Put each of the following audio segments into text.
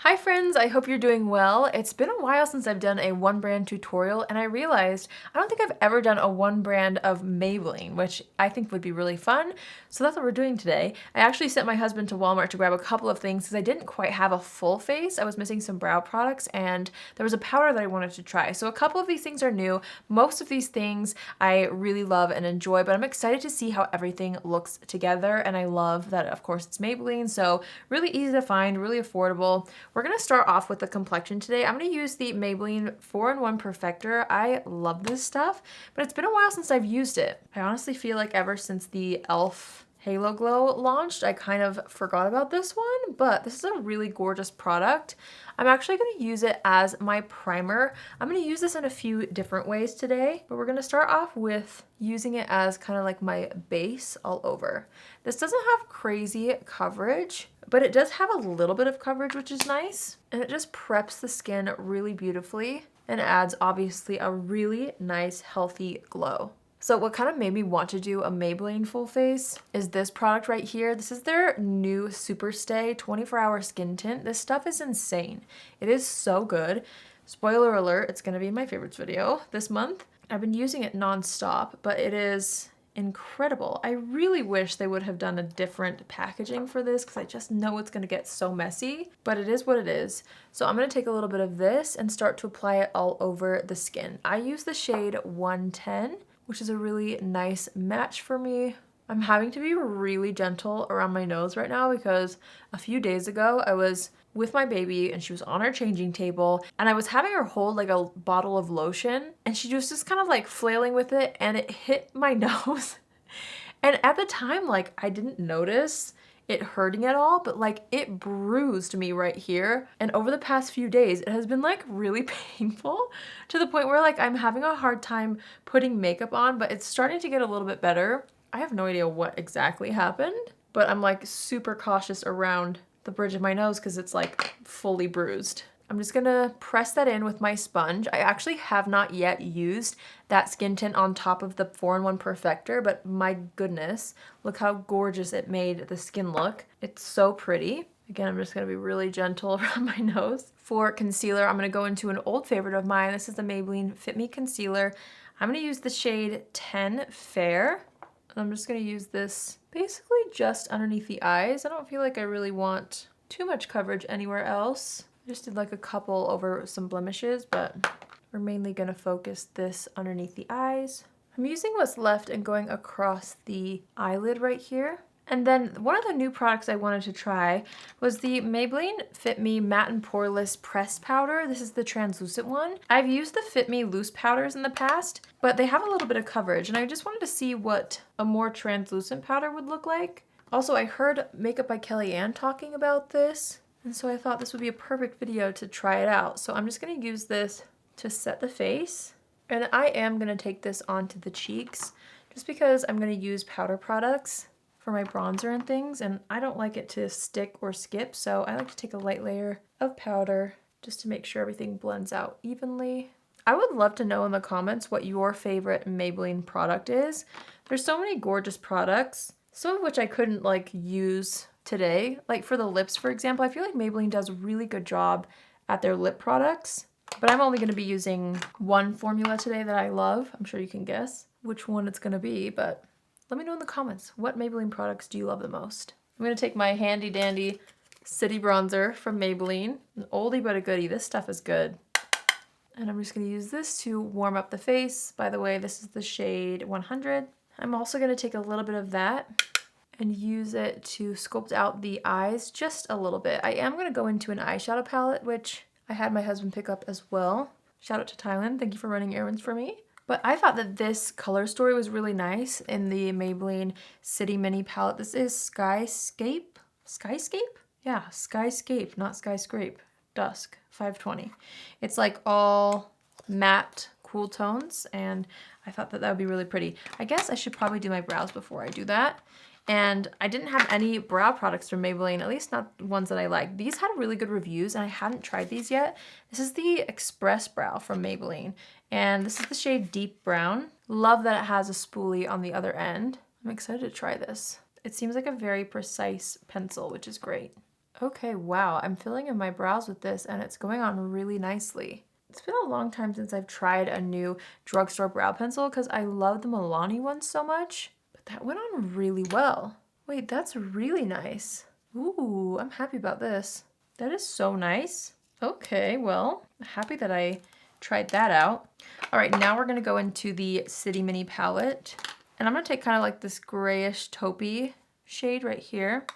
Hi friends, I hope you're doing well. It's been a while since I've done a one brand tutorial and I realized I don't think I've ever done a one brand of Maybelline, which I think would be really fun. So that's what we're doing today. I actually sent my husband to Walmart to grab a couple of things because I didn't quite have a full face. I was missing some brow products and there was a powder that I wanted to try. So a couple of these things are new. Most of these things I really love and enjoy, but I'm excited to see how everything looks together. And I love that, of course, it's Maybelline. So really easy to find, really affordable. We're gonna start off with the complexion today. I'm gonna use the Maybelline 4-in-1 Perfector. I love this stuff, but it's been a while since I've used it. I honestly feel like ever since the e.l.f. Halo Glow launched, I kind of forgot about this one, but this is a really gorgeous product. I'm actually gonna use it as my primer. I'm gonna use this in a few different ways today, but we're gonna start off with using it as kind of like my base all over. This doesn't have crazy coverage, but it does have a little bit of coverage, which is nice. And it just preps the skin really beautifully and adds obviously a really nice, healthy glow. So what kind of made me want to do a Maybelline full face is this product right here. This is their new Super Stay 24-hour skin tint. This stuff is insane. It is so good. Spoiler alert, it's gonna be my favorites video this month. I've been using it non-stop, but it is incredible. I really wish they would have done a different packaging for this because I just know it's gonna get so messy, but it is what it is. So I'm gonna take a little bit of this and start to apply it all over the skin. I use the shade 110, which is a really nice match for me. I'm having to be really gentle around my nose right now because a few days ago I was with my baby and she was on our changing table and I was having her hold like a bottle of lotion and she was just kind of like flailing with it and it hit my nose. And at the time, like, I didn't notice it hurting at all, but like it bruised me right here. And over the past few days, it has been like really painful to the point where like I'm having a hard time putting makeup on, but it's starting to get a little bit better. I have no idea what exactly happened, but I'm like super cautious around the bridge of my nose because it's like fully bruised. I'm just gonna press that in with my sponge. I actually have not yet used that skin tint on top of the 4-in-1 Perfector, but my goodness, look how gorgeous it made the skin look. It's so pretty. Again, I'm just gonna be really gentle around my nose. For concealer, I'm gonna go into an old favorite of mine. This is the Maybelline Fit Me Concealer. I'm gonna use the shade 10 Fair. And I'm just gonna use this basically just underneath the eyes. I don't feel like I really want too much coverage anywhere else. I just did like a couple over some blemishes, but we're mainly gonna focus this underneath the eyes. I'm using what's left and going across the eyelid right here. And then one of the new products I wanted to try was the Maybelline Fit Me Matte and Poreless Pressed Powder. This is the translucent one. I've used the Fit Me loose powders in the past, but they have a little bit of coverage and I just wanted to see what a more translucent powder would look like. Also, I heard Makeup by Kellyanne talking about this, and so I thought this would be a perfect video to try it out. So I'm just gonna use this to set the face. And I am gonna take this onto the cheeks just because I'm gonna use powder products for my bronzer and things, and I don't like it to stick or skip, so I like to take a light layer of powder just to make sure everything blends out evenly. I would love to know in the comments what your favorite Maybelline product is. There's so many gorgeous products, some of which I couldn't like use today. Like for the lips, for example, I feel like Maybelline does a really good job at their lip products, but I'm only gonna be using one formula today that I love. I'm sure you can guess which one it's gonna be, but let me know in the comments, what Maybelline products do you love the most? I'm gonna take my handy dandy City Bronzer from Maybelline. An oldie but a goodie, this stuff is good. And I'm just gonna use this to warm up the face. By the way, this is the shade 100. I'm also gonna take a little bit of that and use it to sculpt out the eyes just a little bit. I am gonna go into an eyeshadow palette, which I had my husband pick up as well. Shout out to Thailand, thank you for running errands for me. But I thought that this color story was really nice in the Maybelline City Mini palette. This is Skyscape? Skyscape? Yeah, Skyscape, not Skyscrape. Dusk, 520. It's like all matte, cool tones, and I thought that that would be really pretty. I guess I should probably do my brows before I do that. And I didn't have any brow products from Maybelline, at least not ones that I like. These had really good reviews and I hadn't tried these yet. This is the Express Brow from Maybelline. And this is the shade Deep Brown. Love that it has a spoolie on the other end. I'm excited to try this. It seems like a very precise pencil, which is great. Okay, wow, I'm filling in my brows with this and it's going on really nicely. It's been a long time since I've tried a new drugstore brow pencil because I love the Milani one so much, but that went on really well. Wait, that's really nice. Ooh, I'm happy about this. That is so nice. Okay, well, happy that I tried that out. All right, now we're gonna go into the City Mini palette. And I'm gonna take kind of like this grayish taupey shade right here.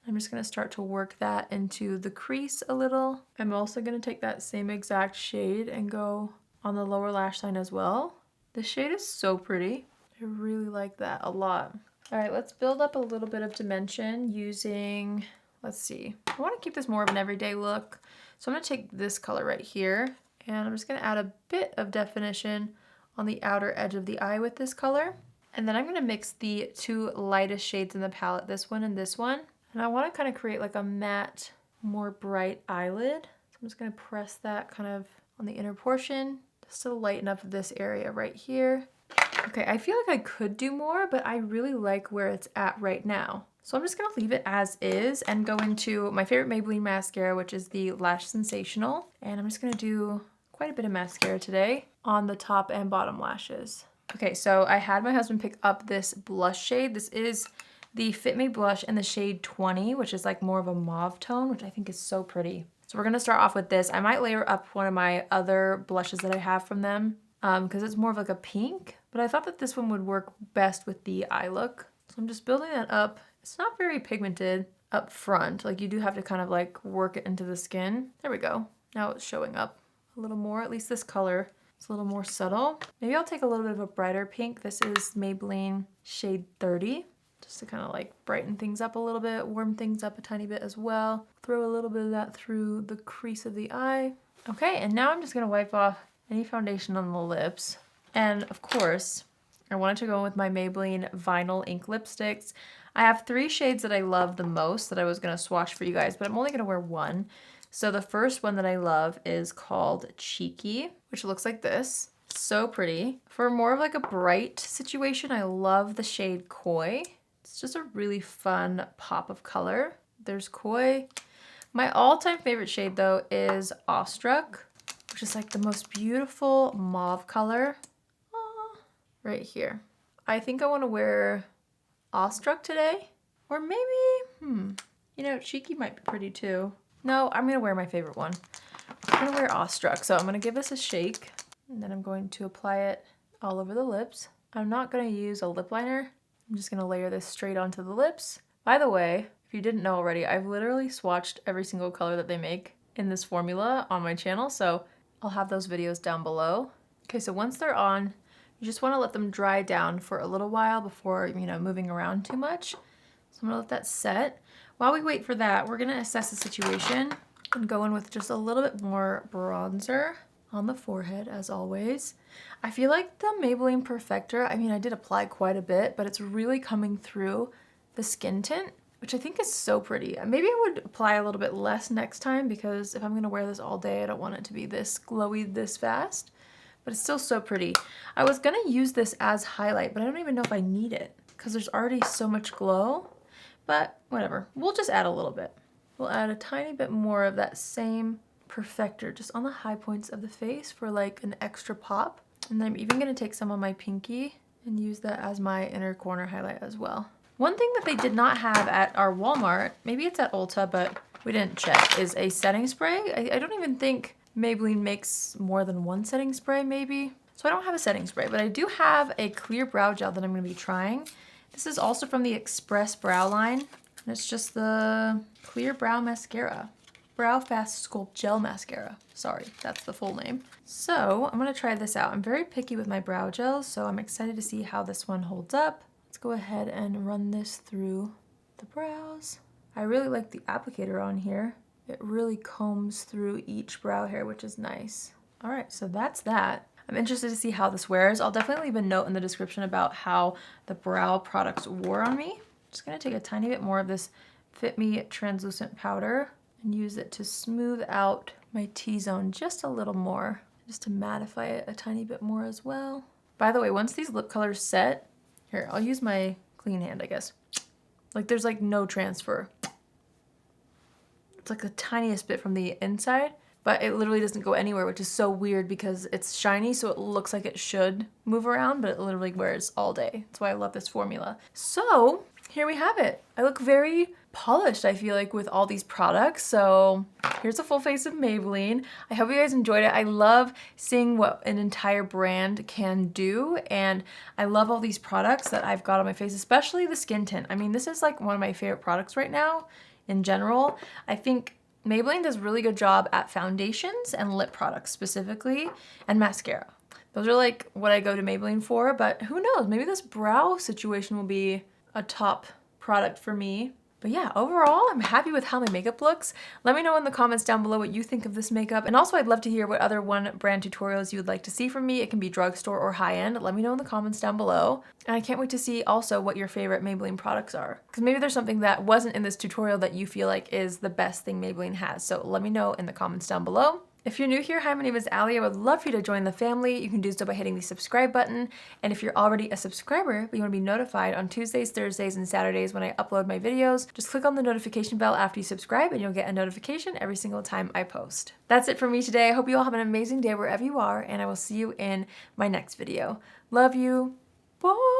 I'm just gonna start to work that into the crease a little. I'm also gonna take that same exact shade and go on the lower lash line as well. This shade is so pretty. I really like that a lot. All right, let's build up a little bit of dimension using, let's see. I wanna keep this more of an everyday look. So I'm gonna take this color right here and I'm just gonna add a bit of definition on the outer edge of the eye with this color. And then I'm gonna mix the two lightest shades in the palette, this one and this one. And I want to kind of create like a matte, more bright eyelid. So I'm just going to press that kind of on the inner portion just to lighten up this area right here. Okay, I feel like I could do more, but I really like where it's at right now. So I'm just going to leave it as is and go into my favorite Maybelline mascara, which is the Lash Sensational. And I'm just going to do quite a bit of mascara today on the top and bottom lashes. Okay, so I had my husband pick up this blush shade. This is the Fit Me blush in the shade 20, which is like more of a mauve tone, which I think is so pretty. So we're gonna start off with this. I might layer up one of my other blushes that I have from them because it's more of like a pink, but I thought that this one would work best with the eye look. So I'm just building that up. It's not very pigmented up front. Like you do have to kind of like work it into the skin. There we go. Now it's showing up a little more, at least this color. It's a little more subtle. Maybe I'll take a little bit of a brighter pink. This is Maybelline shade 30. Just to kind of like brighten things up a little bit, warm things up a tiny bit as well. Throw a little bit of that through the crease of the eye. Okay, and now I'm just gonna wipe off any foundation on the lips. And of course, I wanted to go with my Maybelline Vinyl Ink Lipsticks. I have 3 shades that I love the most that I was gonna swatch for you guys, but I'm only gonna wear one. So the first one that I love is called Cheeky, which looks like this. So pretty. For more of like a bright situation, I love the shade Koi. It's just a really fun pop of color. There's Koi. My all-time favorite shade though is Awestruck, which is like the most beautiful mauve color. Right here. I think I want to wear Awestruck today. Or maybe, you know, Cheeky might be pretty too. No, I'm gonna wear my favorite one. I'm gonna wear Awestruck. So I'm gonna give this a shake and then I'm going to apply it all over the lips. I'm not gonna use a lip liner. I'm just gonna layer this straight onto the lips. By the way, if you didn't know already, I've literally swatched every single color that they make in this formula on my channel, so I'll have those videos down below. Okay, so once they're on, you just wanna let them dry down for a little while before, you know, moving around too much. So I'm gonna let that set. While we wait for that, we're gonna assess the situation and go in with just a little bit more bronzer on the forehead, as always. I feel like the Maybelline Perfector, I mean, I did apply quite a bit, but it's really coming through the skin tint, which I think is so pretty. Maybe I would apply a little bit less next time because if I'm gonna wear this all day, I don't want it to be this glowy this fast, but it's still so pretty. I was gonna use this as highlight, but I don't even know if I need it because there's already so much glow, but whatever. We'll just add a little bit. We'll add a tiny bit more of that same Perfector just on the high points of the face for like an extra pop. And then I'm even gonna take some on my pinky and use that as my inner corner highlight as well. One thing that they did not have at our Walmart, maybe it's at Ulta, but we didn't check, is a setting spray. I don't even think Maybelline makes more than one setting spray maybe. So I don't have a setting spray, but I do have a clear brow gel that I'm gonna be trying. This is also from the Express Brow line, and it's just the Clear Brow Mascara. Brow Fast Sculpt Gel Mascara. Sorry, that's the full name. So I'm gonna try this out. I'm very picky with my brow gels, so I'm excited to see how this one holds up. Let's go ahead and run this through the brows. I really like the applicator on here. It really combs through each brow hair, which is nice. All right, so that's that. I'm interested to see how this wears. I'll definitely leave a note in the description about how the brow products wore on me. Just gonna take a tiny bit more of this Fit Me translucent powder and use it to smooth out my T-zone just a little more, just to mattify it a tiny bit more as well. By the way, once these lip colors set, here, I'll use my clean hand, I guess. Like there's like no transfer. It's like the tiniest bit from the inside, but it literally doesn't go anywhere, which is so weird because it's shiny, so it looks like it should move around, but it literally wears all day. That's why I love this formula. So here we have it. I look very polished, I feel like, with all these products. So here's a full face of Maybelline. I hope you guys enjoyed it. I love seeing what an entire brand can do, and I love all these products that I've got on my face, especially the skin tint. I mean, this is like one of my favorite products right now in general. I think Maybelline does a really good job at foundations and lip products specifically, and mascara. Those are like what I go to Maybelline for, but who knows, maybe this brow situation will be a top product for me. But yeah, overall, I'm happy with how my makeup looks. Let me know in the comments down below what you think of this makeup. And also, I'd love to hear what other one brand tutorials you would like to see from me. It can be drugstore or high-end. Let me know in the comments down below. And I can't wait to see also what your favorite Maybelline products are. Because maybe there's something that wasn't in this tutorial that you feel like is the best thing Maybelline has. So let me know in the comments down below. If you're new here, hi, my name is Allie. I would love for you to join the family. You can do so by hitting the subscribe button. And if you're already a subscriber, but you want to be notified on Tuesdays, Thursdays, and Saturdays when I upload my videos, just click on the notification bell after you subscribe and you'll get a notification every single time I post. That's it for me today. I hope you all have an amazing day wherever you are, and I will see you in my next video. Love you. Bye.